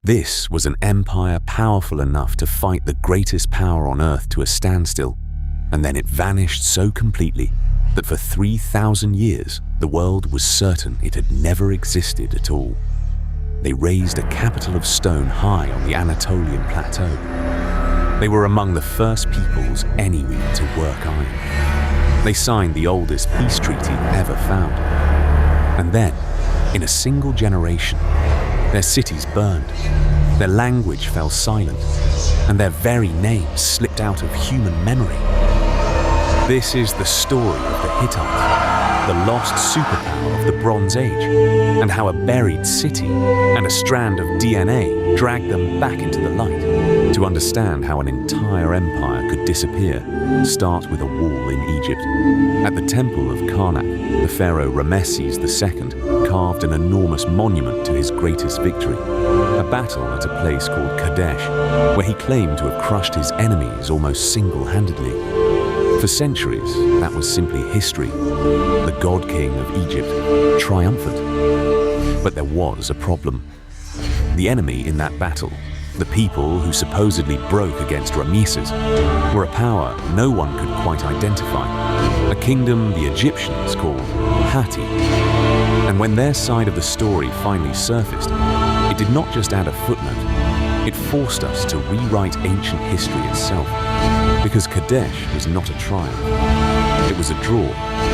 This was an empire powerful enough to fight the greatest power on Earth to a standstill, and then it vanished so completely that for 3,000 years the world was certain it had never existed at all. They raised a capital of stone high on the Anatolian plateau. They were among the first peoples anywhere to work iron. They signed the oldest peace treaty ever found. And then, in a single generation, their cities burned, their language fell silent, and their very names slipped out of human memory. This is the story of the Hittites, the lost superpower of the Bronze Age, and how a buried city and a strand of DNA dragged them back into the light. To understand how an entire empire could disappear, start with a wall in Egypt. At the temple of Karnak, the pharaoh Ramesses II carved an enormous monument to his greatest victory, a battle at a place called Kadesh, where he claimed to have crushed his enemies almost single-handedly. For centuries, that was simply history, the god king of Egypt, triumphant. But there was a problem. The enemy in that battle, the people who supposedly broke against Ramesses, were a power no one could quite identify, a kingdom the Egyptians called Hatti. And when their side of the story finally surfaced, it did not just add a footnote, it forced us to rewrite ancient history itself. Because Kadesh was not a triumph, it was a draw,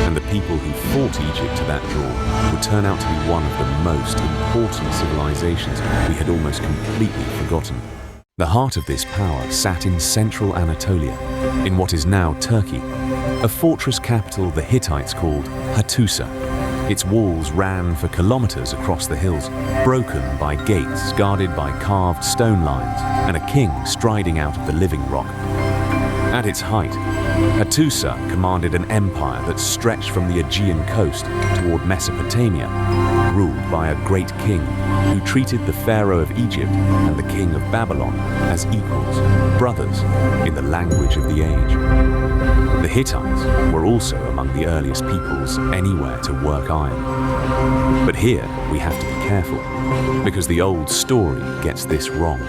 and the people who fought Egypt to that draw would turn out to be one of the most important civilizations we had almost completely forgotten. The heart of this power sat in central Anatolia, in what is now Turkey, a fortress capital the Hittites called Hattusa. Its walls ran for kilometers across the hills, broken by gates guarded by carved stone lions and a king striding out of the living rock. At its height, Hattusa commanded an empire that stretched from the Aegean coast toward Mesopotamia, ruled by a great king who treated the pharaoh of Egypt and the king of Babylon as equals, brothers, in the language of the age. The Hittites were also among the earliest peoples anywhere to work iron. But here we have to be careful, because the old story gets this wrong.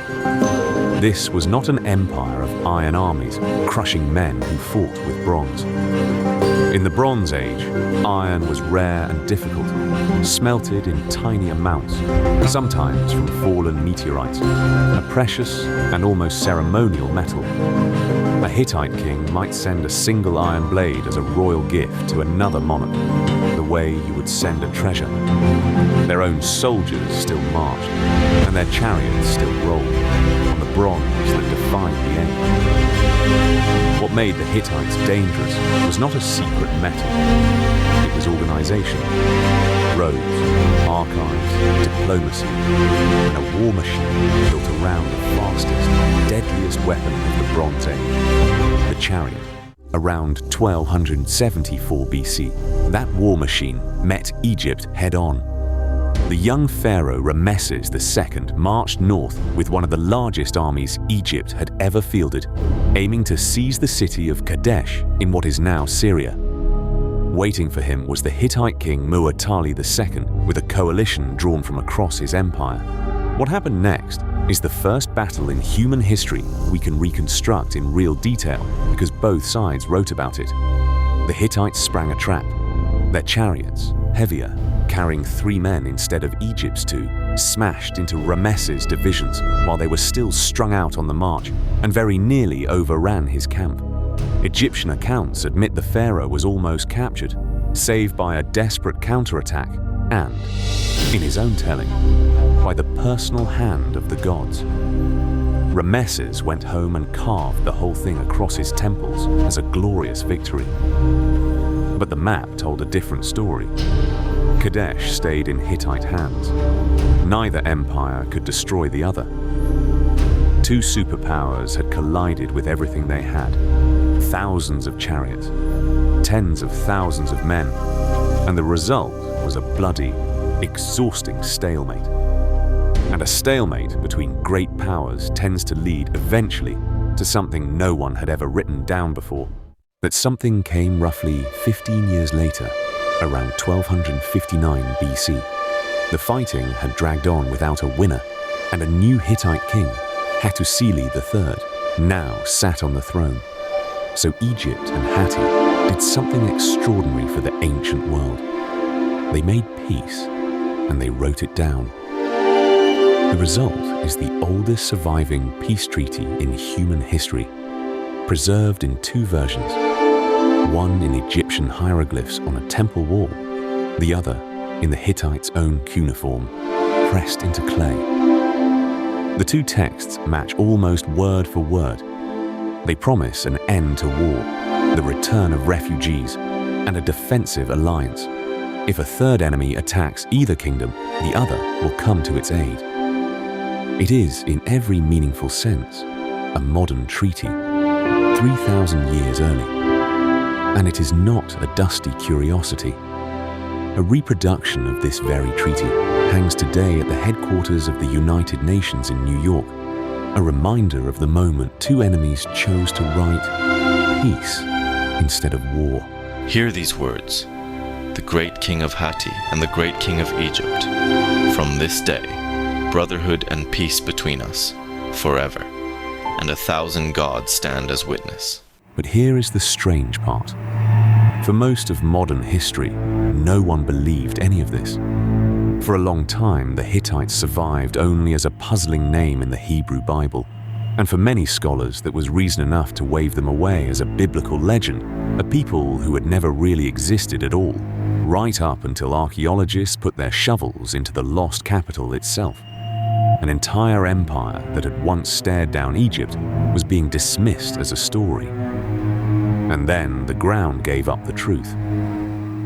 This was not an empire of iron armies crushing men who fought with bronze. In the Bronze Age, iron was rare and difficult, smelted in tiny amounts, sometimes from fallen meteorites, a precious and almost ceremonial metal. A Hittite king might send a single iron blade as a royal gift to another monarch, the way you would send a treasure. Their own soldiers still marched, and their chariots still rolled, on the bronze that defied the age. What made the Hittites dangerous was not a secret metal, it was organization. Roads, archives, diplomacy, and a war machine built around the fastest, deadliest weapon of the Bronze Age, the chariot. Around 1274 BC, that war machine met Egypt head-on. The young pharaoh Ramesses II marched north with one of the largest armies Egypt had ever fielded, aiming to seize the city of Kadesh in what is now Syria. Waiting for him was the Hittite king Muwatalli II with a coalition drawn from across his empire. What happened next is the first battle in human history we can reconstruct in real detail because both sides wrote about it. The Hittites sprang a trap. Their chariots, heavier, carrying 3 men instead of Egypt's 2, smashed into Ramesses' divisions while they were still strung out on the march and very nearly overran his camp. Egyptian accounts admit the pharaoh was almost captured, saved by a desperate counterattack and, in his own telling, by the personal hand of the gods. Ramesses went home and carved the whole thing across his temples as a glorious victory. But the map told a different story. Kadesh stayed in Hittite hands. Neither empire could destroy the other. 2 superpowers had collided with everything they had. Thousands of chariots, tens of thousands of men, and the result was a bloody, exhausting stalemate. And a stalemate between great powers tends to lead eventually to something no one had ever written down before. That something came roughly 15 years later, around 1259 BC. The fighting had dragged on without a winner, and a new Hittite king, Hattusili III, now sat on the throne. So Egypt and Hatti did something extraordinary for the ancient world. They made peace, and they wrote it down. The result is the oldest surviving peace treaty in human history, preserved in two versions, one in Egyptian hieroglyphs on a temple wall, the other in the Hittites' own cuneiform, pressed into clay. The two texts match almost word for word. They promise an end to war, the return of refugees, and a defensive alliance. If a third enemy attacks either kingdom, the other will come to its aid. It is, in every meaningful sense, a modern treaty, 3,000 years early. And it is not a dusty curiosity. A reproduction of this very treaty hangs today at the headquarters of the United Nations in New York, a reminder of the moment two enemies chose to write peace instead of war. Hear these words: the great king of Hatti and the great king of Egypt. From this day, brotherhood and peace between us, forever, and 1,000 gods stand as witness. But here is the strange part. For most of modern history, no one believed any of this. For a long time, the Hittites survived only as a puzzling name in the Hebrew Bible, and for many scholars that was reason enough to wave them away as a biblical legend, a people who had never really existed at all, right up until archaeologists put their shovels into the lost capital itself. An entire empire that had once stared down Egypt was being dismissed as a story. And then the ground gave up the truth.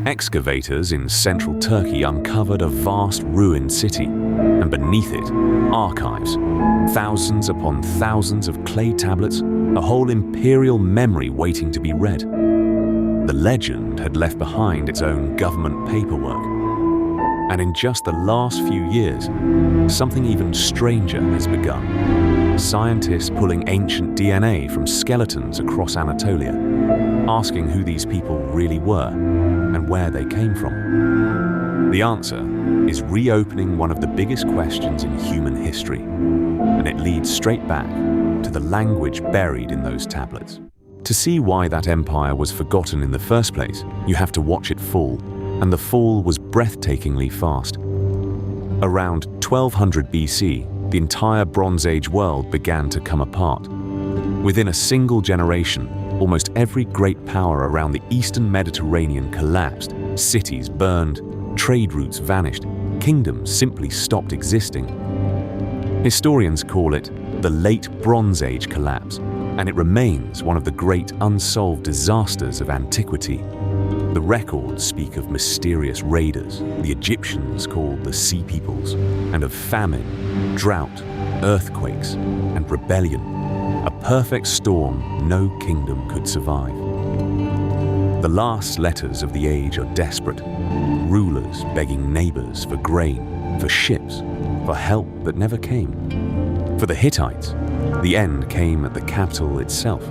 Excavators in central Turkey uncovered a vast ruined city, and beneath it, archives, thousands upon thousands of clay tablets, a whole imperial memory waiting to be read. The legend had left behind its own government paperwork. And in just the last few years, something even stranger has begun. Scientists pulling ancient DNA from skeletons across Anatolia, asking who these people really were and where they came from. The answer is reopening one of the biggest questions in human history, and it leads straight back to the language buried in those tablets. To see why that empire was forgotten in the first place, you have to watch it fall, and the fall was breathtakingly fast. Around 1200 BC, the entire Bronze Age world began to come apart. Within a single generation, almost every great power around the Eastern Mediterranean collapsed, cities burned, trade routes vanished, kingdoms simply stopped existing. Historians call it the Late Bronze Age collapse, and it remains one of the great unsolved disasters of antiquity. The records speak of mysterious raiders, the Egyptians called the Sea Peoples, and of famine, drought, earthquakes, and rebellion, a perfect storm no kingdom could survive. The last letters of the age are desperate, rulers begging neighbors for grain, for ships, for help that never came. For the Hittites, the end came at the capital itself.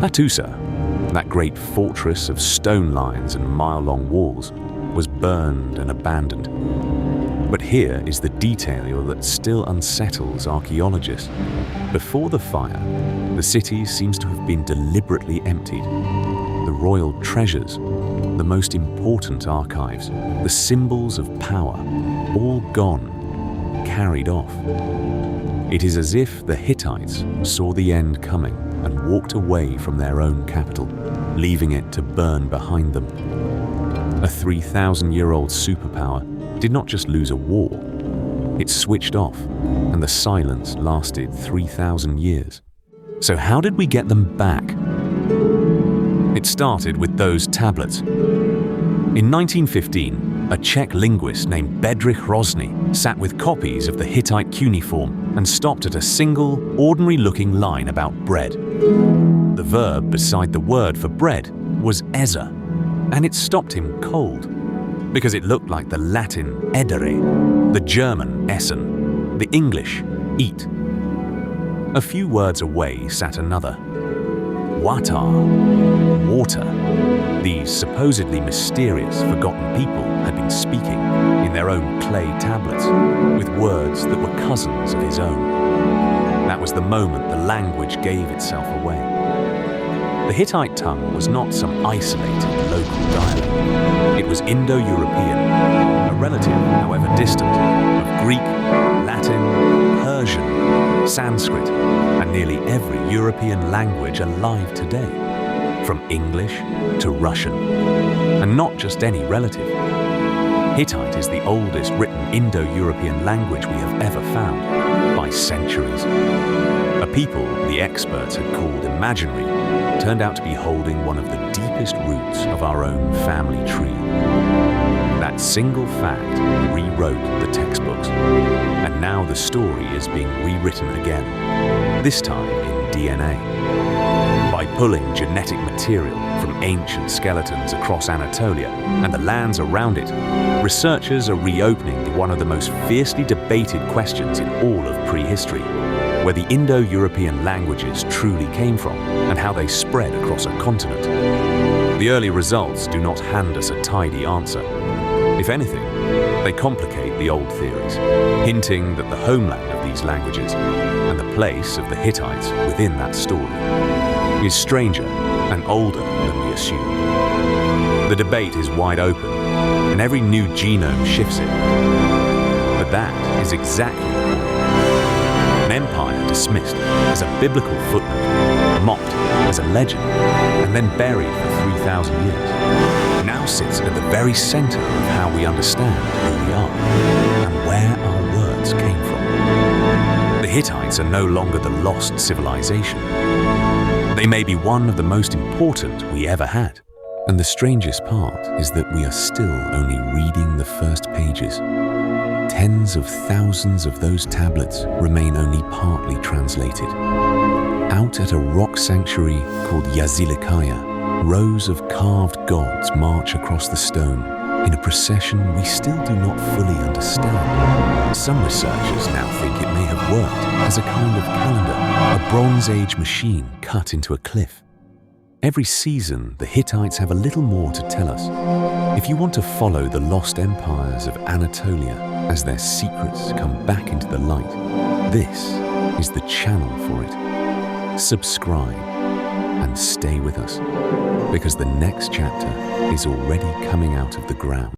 Hattusa, that great fortress of stone lines and mile-long walls, was burned and abandoned. But here is the detail that still unsettles archaeologists. Before the fire, the city seems to have been deliberately emptied. The royal treasures, the most important archives, the symbols of power, all gone, carried off. It is as if the Hittites saw the end coming and walked away from their own capital, leaving it to burn behind them. A 3,000-year-old superpower did not just lose a war, it switched off, and the silence lasted 3,000 years. So how did we get them back? It started with those tablets. In 1915, a Czech linguist named Bedřich Hrozný sat with copies of the Hittite cuneiform and stopped at a single, ordinary-looking line about bread. The verb beside the word for bread was eza, and it stopped him cold, because it looked like the Latin edere, the German essen, the English eat. A few words away sat another, Watar, water. These supposedly mysterious, forgotten people had been speaking in their own clay tablets with words that were cousins of his own. That was the moment the language gave itself away. The Hittite tongue was not some isolated local dialect. It was Indo-European, a relative, however distant, of Greek, Latin, Persian, Sanskrit, and nearly every European language alive today, from English to Russian. And not just any relative. Hittite is the oldest written Indo-European language we have ever found, by centuries. A people the experts had called imaginary turned out to be holding one of the deepest roots of our own family tree. That single fact rewrote the textbooks, and now the story is being rewritten again, this time in DNA. By pulling genetic material from ancient skeletons across Anatolia and the lands around it, researchers are reopening one of the most fiercely debated questions in all of prehistory, where the Indo-European languages truly came from and how they spread across a continent. The early results do not hand us a tidy answer. If anything, they complicate the old theories, hinting that the homeland of these languages and the place of the Hittites within that story is stranger and older than we assumed. The debate is wide open, and every new genome shifts it. But that is exactly the point. An empire dismissed as a biblical footnote, mocked as a legend, and then buried for 3,000 years, now sits at the very center of how we understand who we are and where our words came from. The Hittites are no longer the lost civilization. They may be one of the most important we ever had. And the strangest part is that we are still only reading the first pages. Tens of thousands of those tablets remain only partly translated. Out at a rock sanctuary called Yazilikaya, rows of carved gods march across the stone in a procession we still do not fully understand. Some researchers now think it may have worked as a kind of calendar, a Bronze Age machine cut into a cliff. Every season, the Hittites have a little more to tell us. If you want to follow the lost empires of Anatolia as their secrets come back into the light, this is the channel for it. Subscribe and stay with us, because the next chapter is already coming out of the ground.